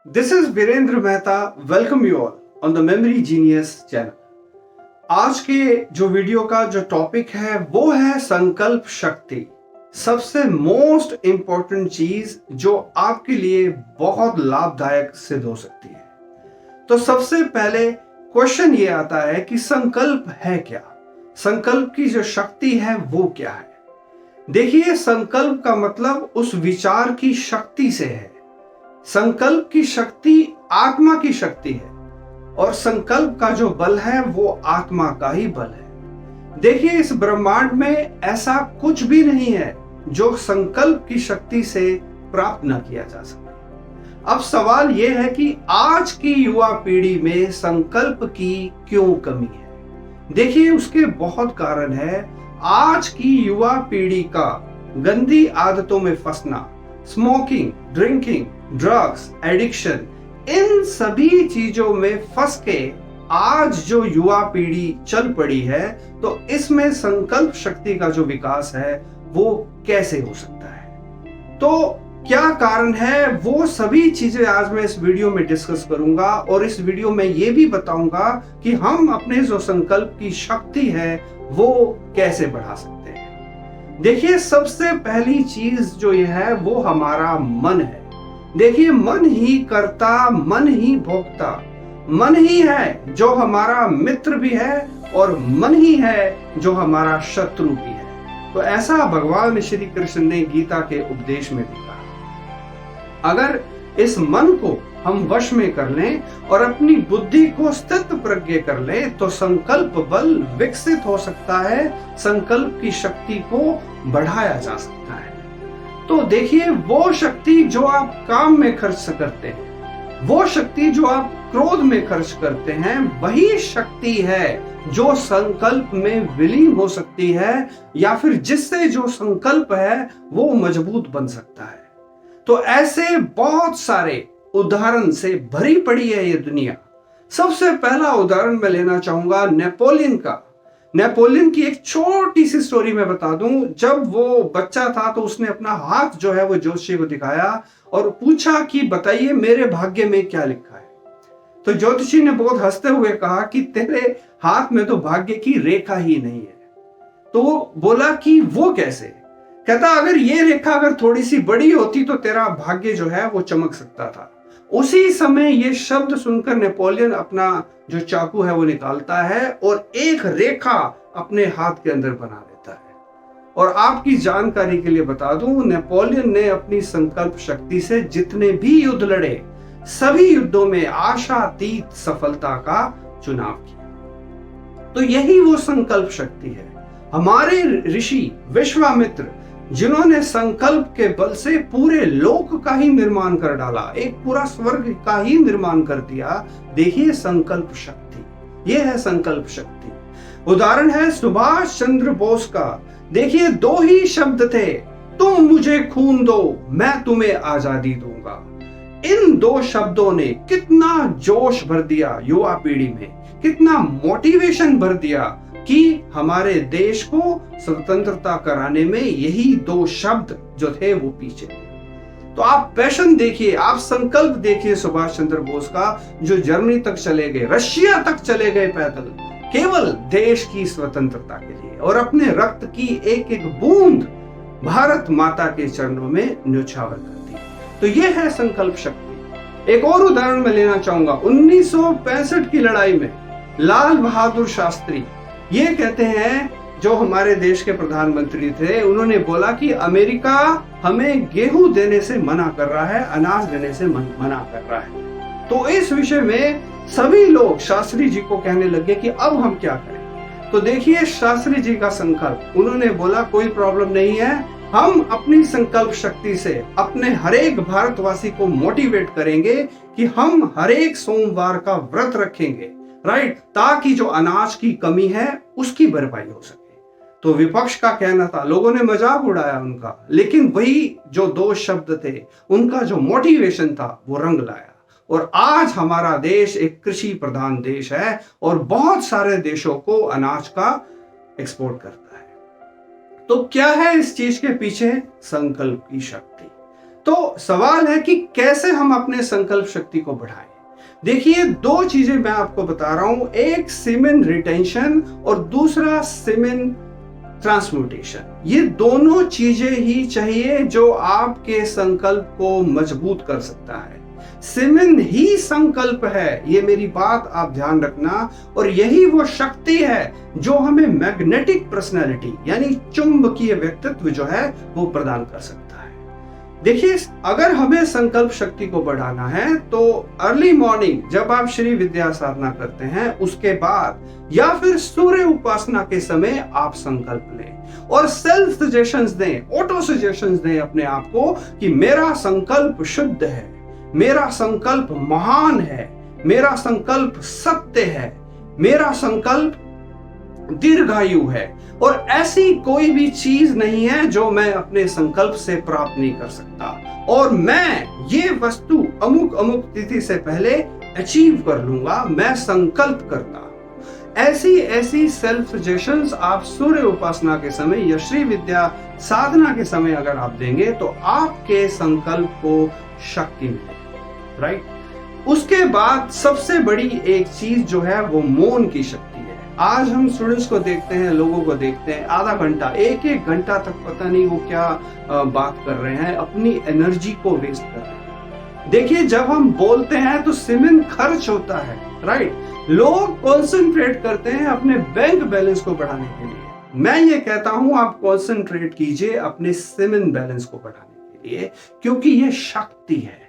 This is Virendra Mehta. Welcome you all on the memory genius channel. आज के जो video का जो टॉपिक है वो है संकल्प शक्ति। सबसे मोस्ट इंपॉर्टेंट चीज जो आपके लिए बहुत लाभदायक सिद्ध हो सकती है। तो सबसे पहले क्वेश्चन ये आता है कि संकल्प है क्या? संकल्प की जो शक्ति है वो क्या है? देखिए, संकल्प का मतलब उस विचार की शक्ति से है। संकल्प की शक्ति आत्मा की शक्ति है और संकल्प का जो बल है वो आत्मा का ही बल है। देखिए, इस ब्रह्मांड में ऐसा कुछ भी नहीं है जो संकल्प की शक्ति से प्राप्त न किया जा सके। अब सवाल यह है कि आज की युवा पीढ़ी में संकल्प की क्यों कमी है? देखिए, उसके बहुत कारण है। आज की युवा पीढ़ी का गंदी आदतों में फंसना, स्मोकिंग, ड्रिंकिंग, ड्रग्स, एडिक्शन, इन सभी चीजों में फंस के आज जो युवा पीढ़ी चल पड़ी है, तो इसमें संकल्प शक्ति का जो विकास है वो कैसे हो सकता है? तो क्या कारण है, वो सभी चीजें आज मैं इस वीडियो में डिस्कस करूंगा और इस वीडियो में ये भी बताऊंगा कि हम अपने जो संकल्प की शक्ति है वो कैसे बढ़ा सकते हैं। देखिए, सबसे पहली चीज जो ये है वो हमारा मन है। देखिए, मन ही करता, मन ही भोगता, मन ही है जो हमारा मित्र भी है और मन ही है जो हमारा शत्रु भी है। तो ऐसा भगवान श्री कृष्ण ने गीता के उपदेश में भी कहा। अगर इस मन को हम वश में कर लें और अपनी बुद्धि को स्थित प्रज्ञ कर लें तो संकल्प बल विकसित हो सकता है, संकल्प की शक्ति को बढ़ाया जा सकता है। तो देखिए, वो शक्ति जो आप काम में खर्च करते हैं, वो शक्ति जो आप क्रोध में खर्च करते हैं, वही शक्ति है जो संकल्प में विलीन हो सकती है या फिर जिससे जो संकल्प है वो मजबूत बन सकता है। तो ऐसे बहुत सारे उदाहरण से भरी पड़ी है ये दुनिया। सबसे पहला उदाहरण मैं लेना चाहूंगा नेपोलियन का। नेपोलियन की एक छोटी सी स्टोरी मैं बता दूं। जब वो बच्चा था तो उसने अपना हाथ जो है वो ज्योतिषी को दिखाया और पूछा कि बताइए मेरे भाग्य में क्या लिखा है। तो ज्योतिषी ने बहुत हंसते हुए कहा कि तेरे हाथ में तो भाग्य की रेखा ही नहीं है। तो वो बोला कि वो कैसे? कहता, अगर ये रेखा अगर थोड़ी सी बड़ी होती तो तेरा भाग्य जो है वो चमक सकता था। उसी समय ये शब्द सुनकर नेपोलियन अपना जो चाकू है वो निकालता है और एक रेखा अपने हाथ के अंदर बना लेता है। और आपकी जानकारी के लिए बता दूं, नेपोलियन ने अपनी संकल्प शक्ति से जितने भी युद्ध लड़े, सभी युद्धों में आशातीत सफलता का चुनाव किया। तो यही वो संकल्प शक्ति है। हमारे ऋषि विश्वामित्र, जिन्होंने संकल्प के बल से पूरे लोक का ही निर्माण कर डाला, एक पूरा स्वर्ग का ही निर्माण कर दिया। देखिए, संकल्प शक्ति, ये है संकल्प शक्ति। उदाहरण है सुभाष चंद्र बोस का। देखिए, दो ही शब्द थे, तुम मुझे खून दो, मैं तुम्हें आजादी दूंगा। इन दो शब्दों ने कितना जोश भर दिया युवा पीढ़ी में, कितना मोटिवेशन भर दिया कि हमारे देश को स्वतंत्रता कराने में यही दो शब्द जो थे वो पीछे। तो आप पैशन देखिए, आप संकल्प देखिए सुभाष चंद्र बोस का, जो जर्मनी तक चले गए, रशिया तक चले गए पैदल, केवल देश की स्वतंत्रता के लिए, और अपने रक्त की एक एक बूंद भारत माता के चरणों में न्यौछावर कर दी। तो ये है संकल्प शक्ति। एक और उदाहरण मैं लेना चाहूंगा। 1965 की लड़ाई में लाल बहादुर शास्त्री, ये कहते हैं, जो हमारे देश के प्रधानमंत्री थे, उन्होंने बोला कि अमेरिका हमें गेहूं देने से मना कर रहा है, अनाज देने से मना कर रहा है। तो इस विषय में सभी लोग शास्त्री जी को कहने लगे कि अब हम क्या करें। तो देखिए, शास्त्री जी का संकल्प, उन्होंने बोला कोई प्रॉब्लम नहीं है, हम अपनी संकल्प शक्ति से अपने हरेक भारतवासी को मोटिवेट करेंगे कि हम हरेक सोमवार का व्रत रखेंगे, राइट, ताकि जो अनाज की कमी है उसकी भरपाई हो सके। तो विपक्ष का कहना था, लोगों ने मजाक उड़ाया उनका, लेकिन वही जो दो शब्द थे, उनका जो मोटिवेशन था वो रंग लाया। और आज हमारा देश एक कृषि प्रधान देश है और बहुत सारे देशों को अनाज का एक्सपोर्ट करता है। तो क्या है इस चीज के पीछे? संकल्प की शक्ति। तो सवाल है कि कैसे हम अपने संकल्प शक्ति को बढ़ाएं। देखिए, दो चीजें मैं आपको बता रहा हूं, एक सीमेन रिटेंशन और दूसरा सीमेन ट्रांसम्यूटेशन। ये दोनों चीजें ही चाहिए जो आपके संकल्प को मजबूत कर सकता है। सीमेन ही संकल्प है, ये मेरी बात आप ध्यान रखना, और यही वो शक्ति है जो हमें मैग्नेटिक पर्सनैलिटी यानी चुंबकीय व्यक्तित्व जो है वो प्रदान कर सकता है। देखिए, अगर हमें संकल्प शक्ति को बढ़ाना है तो अर्ली मॉर्निंग जब आप श्री विद्या साधना करते हैं उसके बाद या फिर सूर्य उपासना के समय आप संकल्प लें और सेल्फ सजेशंस दें, ऑटो सजेशंस दें अपने आप को कि मेरा संकल्प शुद्ध है, मेरा संकल्प महान है, मेरा संकल्प सत्य है, मेरा संकल्प दीर्घायु है, और ऐसी कोई भी चीज नहीं है जो मैं अपने संकल्प से प्राप्त नहीं कर सकता, और मैं ये वस्तु अमुक अमुक तिथि से पहले अचीव कर लूंगा, मैं संकल्प करता। ऐसी ऐसी सेल्फ सजेशंस आप सूर्य उपासना के समय या श्री विद्या साधना के समय अगर आप देंगे तो आपके संकल्प को शक्ति मिलेगी, राइट। उसके बाद सबसे बड़ी एक चीज जो है वो मौन की शक्ति है। आज हम स्टूडेंट्स को देखते हैं, लोगों को देखते हैं, आधा घंटा एक एक घंटा तक पता नहीं वो क्या बात कर रहे हैं, अपनी एनर्जी को वेस्ट कर रहे हैं। देखिए, जब हम बोलते हैं तो सीमेन खर्च होता है, राइट। लोग कॉन्सेंट्रेट करते हैं अपने बैंक बैलेंस को बढ़ाने के लिए। मैं ये कहता हूं आप कॉन्सेंट्रेट कीजिए अपने सीमेन बैलेंस को बढ़ाने के लिए, क्योंकि ये शक्ति है,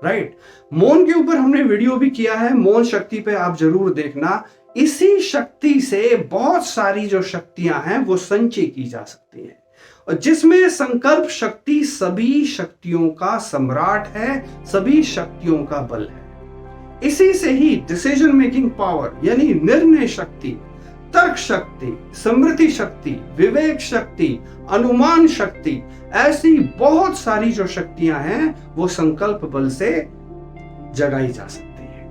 राइट। मौन के ऊपर हमने वीडियो भी किया है, मौन शक्ति पे आप जरूर देखना। इसी शक्ति से बहुत सारी जो शक्तियां हैं वो संचय की जा सकती हैं, और जिसमें संकल्प शक्ति सभी शक्तियों का सम्राट है, सभी शक्तियों का बल है। इसी से ही डिसीजन मेकिंग पावर यानी निर्णय शक्ति, तर्क शक्ति, स्मृति शक्ति, विवेक शक्ति, अनुमान शक्ति, ऐसी बहुत सारी जो शक्तियां हैं वो संकल्प बल से जगाई जा सकती है।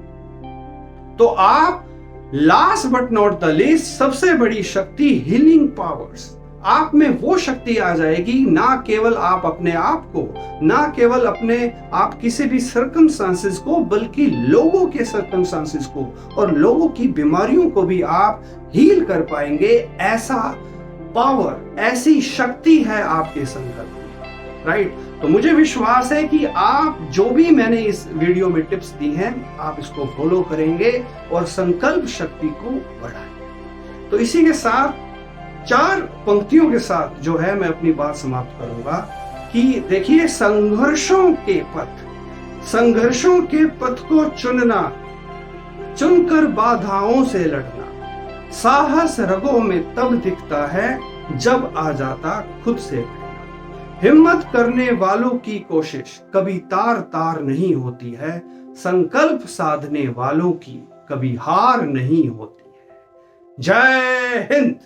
तो आप last but not the least सबसे बड़ी शक्ति हीलिंग पावर्स, आप में वो शक्ति आ जाएगी, ना केवल आप अपने आप को, ना केवल अपने आप किसी भी सर्कमस्टांसेस को, बल्कि लोगों के सर्कमस्टांसेस को और लोगों की बीमारियों को भी आप हील कर पाएंगे। ऐसा पावर, ऐसी शक्ति है आपके संकल्प में, राइट। तो मुझे विश्वास है कि आप जो भी मैंने इस वीडियो में टिप्स दी हैं आप इसको फॉलो करेंगे और संकल्प शक्ति को बढ़ाएंगे। तो इसी के साथ 4 पंक्तियों के साथ जो है मैं अपनी बात समाप्त करूंगा कि देखिए, संघर्षों के पथ को चुनना, चुनकर बाधाओं से लड़ना, साहस रगों में तब दिखता है जब आ जाता खुद से भिड़ना। हिम्मत करने वालों की कोशिश कभी तार तार नहीं होती है, संकल्प साधने वालों की कभी हार नहीं होती है। जय हिंद।